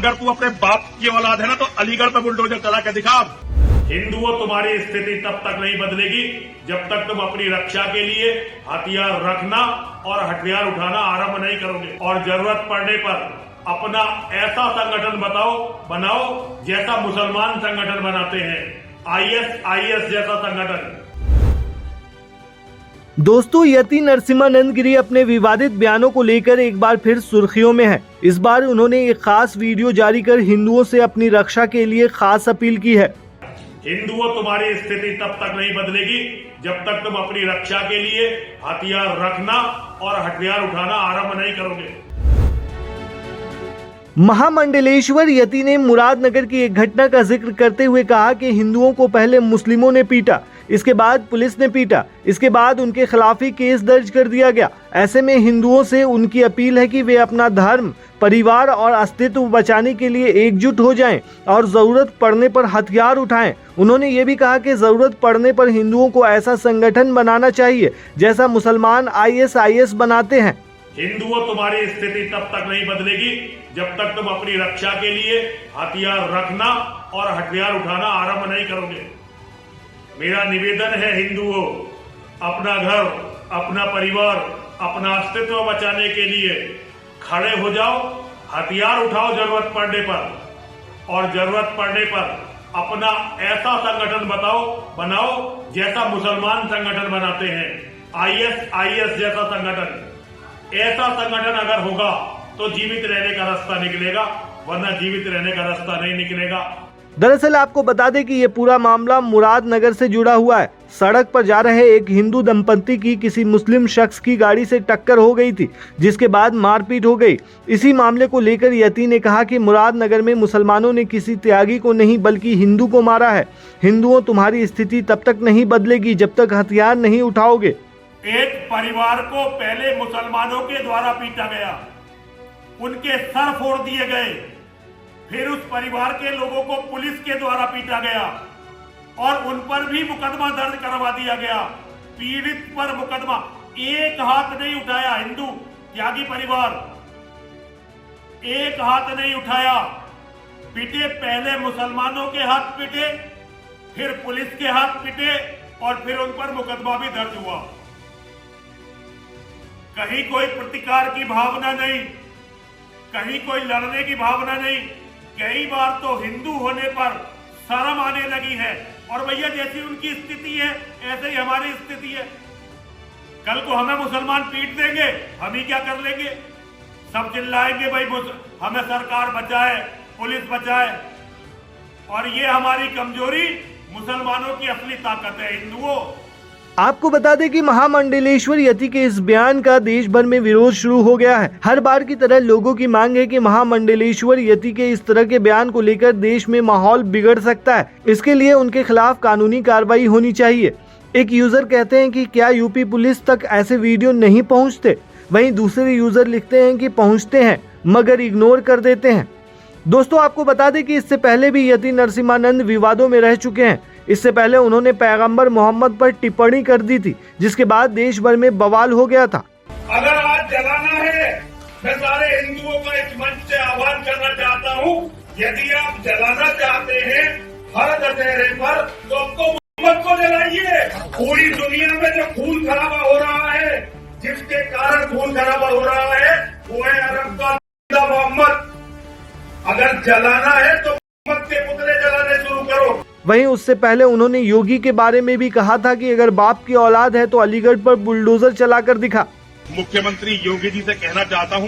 अगर तू अपने बाप की औलाद है ना तो अलीगढ़ पे बुलडोजर चला के दिखा। हिंदुओं, तुम्हारी स्थिति तब तक नहीं बदलेगी जब तक तुम अपनी रक्षा के लिए हथियार रखना और हथियार उठाना आरंभ नहीं करोगे। और जरूरत पड़ने पर अपना ऐसा संगठन बनाओ जैसा मुसलमान संगठन बनाते हैं, आईएस जैसा संगठन। दोस्तों, यति नरसिम्हानंद गिरी अपने विवादित बयानों को लेकर एक बार फिर सुर्खियों में है। इस बार उन्होंने एक खास वीडियो जारी कर हिंदुओं से अपनी रक्षा के लिए खास अपील की है। हिंदुओं, तुम्हारी स्थिति तब तक नहीं बदलेगी जब तक तुम अपनी रक्षा के लिए हथियार रखना और हथियार उठाना आरंभ नहीं करोगे। महामंडलेश्वर यति ने मुरादनगर की एक घटना का जिक्र करते हुए कहा कि हिंदुओं को पहले मुस्लिमों ने पीटा, इसके बाद पुलिस ने पीटा, इसके बाद उनके खिलाफ ही केस दर्ज कर दिया गया। ऐसे में हिंदुओं से उनकी अपील है कि वे अपना धर्म, परिवार और अस्तित्व बचाने के लिए एकजुट हो जाएं और जरूरत पड़ने पर हथियार उठाएं। उन्होंने ये भी कहा कि जरूरत पड़ने पर हिंदुओं को ऐसा संगठन बनाना चाहिए जैसा मुसलमान आईएस बनाते हैं। हिंदुओं, तुम्हारी स्थिति तब तक नहीं बदलेगी जब तक तुम अपनी रक्षा के लिए हथियार रखना और हथियार उठाना आरंभ नहीं करोगे। मेरा निवेदन है, हिंदुओं, अपना घर, अपना परिवार, अपना अस्तित्व बचाने के लिए खड़े हो जाओ, हथियार उठाओ जरूरत पड़ने पर। और जरूरत पड़ने पर अपना ऐसा संगठन बनाओ जैसा मुसलमान संगठन बनाते हैं, आईएस जैसा संगठन। ऐसा संगठन अगर होगा तो जीवित रहने का रास्ता निकलेगा, वरना जीवित रहने का रास्ता नहीं निकलेगा। दरअसल आपको बता दें कि ये पूरा मामला मुरादनगर से जुड़ा हुआ है। सड़क पर जा रहे एक हिंदू दंपत्ति की किसी मुस्लिम शख्स की गाड़ी से टक्कर हो गई थी, जिसके बाद मारपीट हो गई। इसी मामले को लेकर यति ने कहा कि मुरादनगर में मुसलमानों ने किसी त्यागी को नहीं बल्कि हिंदू को मारा है। हिंदुओं, तुम्हारी स्थिति तब तक नहीं बदलेगी जब तक हथियार नहीं उठाओगे। एक परिवार को पहले मुसलमानों के द्वारा पीटा गया, उनके सर फोड़ दिए गए, फिर उस परिवार के लोगों को पुलिस के द्वारा पीटा गया और उन पर भी मुकदमा दर्ज करवा दिया गया। पीड़ित पर मुकदमा, एक हाथ नहीं उठाया हिंदू त्यागी परिवार, एक हाथ नहीं उठाया। पीटे, पहले मुसलमानों के हाथ पीटे, फिर पुलिस के हाथ पीटे और फिर उन पर मुकदमा भी दर्ज हुआ। कहीं कोई प्रतिकार की भावना नहीं, कहीं कोई लड़ने की भावना नहीं। कई बार तो हिंदू होने पर शर्म आने लगी है। और भैया, जैसी उनकी स्थिति है ऐसे ही हमारी स्थिति है। कल को हमें मुसलमान पीट देंगे, हम ही क्या कर लेंगे? सब चिल्लाएंगे भाई हमें सरकार बचाए, पुलिस बचाए। और ये हमारी कमजोरी मुसलमानों की असली ताकत है। हिंदुओं, आपको बता दें कि महामंडलेश्वर यति के इस बयान का देश भर में विरोध शुरू हो गया है। हर बार की तरह लोगों की मांग है कि महामंडलेश्वर यति के इस तरह के बयान को लेकर देश में माहौल बिगड़ सकता है। इसके लिए उनके खिलाफ कानूनी कार्रवाई होनी चाहिए। एक यूजर कहते हैं कि क्या यूपी पुलिस तक ऐसे वीडियो नहीं पहुंचते? वहीं दूसरे यूजर लिखते हैं कि पहुंचते हैं मगर इग्नोर कर देते हैं। दोस्तों, आपको बता दें कि इससे पहले भी यति नरसिम्हानंद विवादों में रह चुके हैं। इससे पहले उन्होंने पैगंबर मोहम्मद पर टिप्पणी कर दी थी, जिसके बाद देश भर में बवाल हो गया था। अगर आज जलाना है, मैं सारे हिंदुओं का इस मंच से आह्वान करना चाहता हूँ, यदि आप जलाना चाहते हैं हर दशहरे पर तो आपको मोहम्मद को जलाइए। पूरी दुनिया में जो खून खराबा हो रहा है, जिसके कारण खून खराबा हो रहा है, वो है अरब का मोहम्मद। अगर जलाना है तो मोहम्मद के पुतले जलाने शुरू करो। वहीं उससे पहले उन्होंने योगी के बारे में भी कहा था कि अगर बाप की औलाद है तो अलीगढ़ पर बुलडोजर चलाकर दिखा। मुख्यमंत्री योगी जी से कहना चाहता हूं,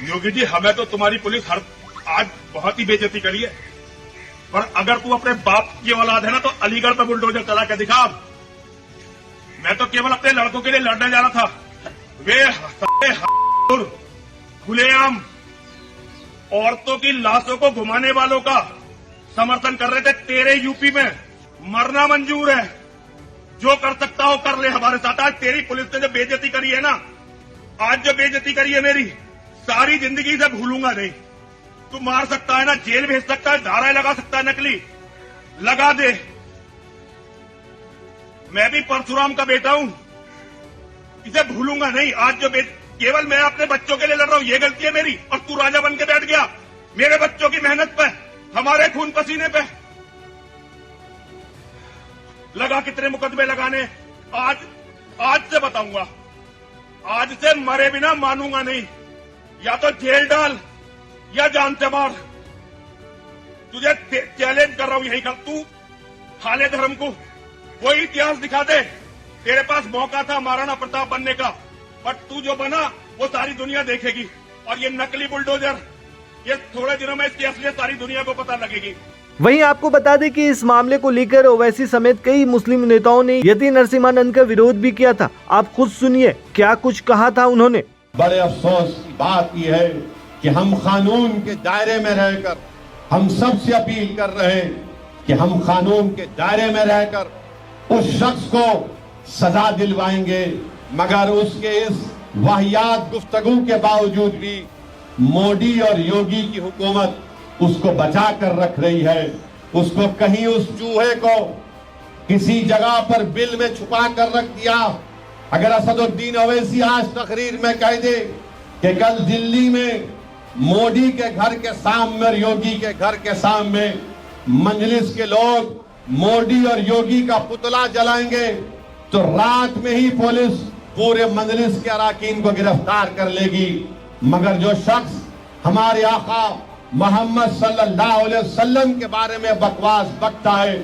योगी जी, हमें तो तुम्हारी पुलिस आज बहुत ही बेइज्जती करी है, पर अगर तू अपने बाप की औलाद है ना तो अलीगढ़ पर बुलडोजर चला के दिखा। मैं तो केवल अपने लड़कों के लिए लड़ने जा रहा था। वे खुलेआम औरतों की लाशों को घुमाने वालों का समर्थन कर रहे थे। तेरे यूपी में मरना मंजूर है, जो कर सकता हो कर ले हमारे साथ। आज तेरी पुलिस ने जो बेइज्जती करी है ना, आज जो बेइज्जती करी है मेरी, सारी जिंदगी से भूलूंगा नहीं। तू मार सकता है ना, जेल भेज सकता है, धाराएं लगा सकता है, नकली लगा दे। मैं भी परशुराम का बेटा हूं, इसे भूलूंगा नहीं। आज जो केवल मैं अपने बच्चों के लिए लड़ रहा हूं, ये गलती है मेरी। और तू राजा बन के बैठ गया, मेरे बच्चों की मेहनत पे, हमारे खून पसीने पे लगा कितने मुकदमे लगाने। आज से बताऊंगा, आज से मरे बिना मानूंगा नहीं। या तो जेल डाल या जान से मार। तुझे चैलेंज कर रहा हूं, यही कर। तू खाले धर्म को कोई इतिहास दिखा दे। तेरे पास मौका था महाराणा प्रताप बनने का, बट तू जो बना वो सारी दुनिया देखेगी। और ये नकली बुलडोजर, ये थोड़े दिनों में इसकी असलियत सारी दुनिया को पता लगेगी। वहीं आपको बता दें कि इस मामले को लेकर ओवैसी समेत कई मुस्लिम नेताओं ने यति नरसिम्हानंद का विरोध भी किया था। आप खुद सुनिए क्या कुछ कहा था उन्होंने। बड़े अफसोस की बात यह है कि हम कानून के दायरे में रहकर हम सबसे अपील कर रहे हैं कि हम कानून के दायरे में रहकर उस शख्स को सजा दिलवाएंगे, मगर उसके इस वाहियात गुफ्तगू के बावजूद भी मोदी और योगी की हुकूमत उसको बचा कर रख रही है। उसको कहीं उस चूहे को किसी जगह पर बिल में छुपा कर रख दिया। अगर असदुद्दीन ओवैसी आज तकरीर में कह दे कि कल दिल्ली में मोदी के घर के सामने और योगी के घर के सामने मजलिस के लोग मोदी और योगी का पुतला जलाएंगे, तो रात में ही पुलिस पूरे मजलिस के अराकीन को गिरफ्तार कर लेगी। मगर जो शख्स हमारे आका मोहम्मद सल्लल्लाहु अलैहि वसल्लम के बारे में बकवास बकता है,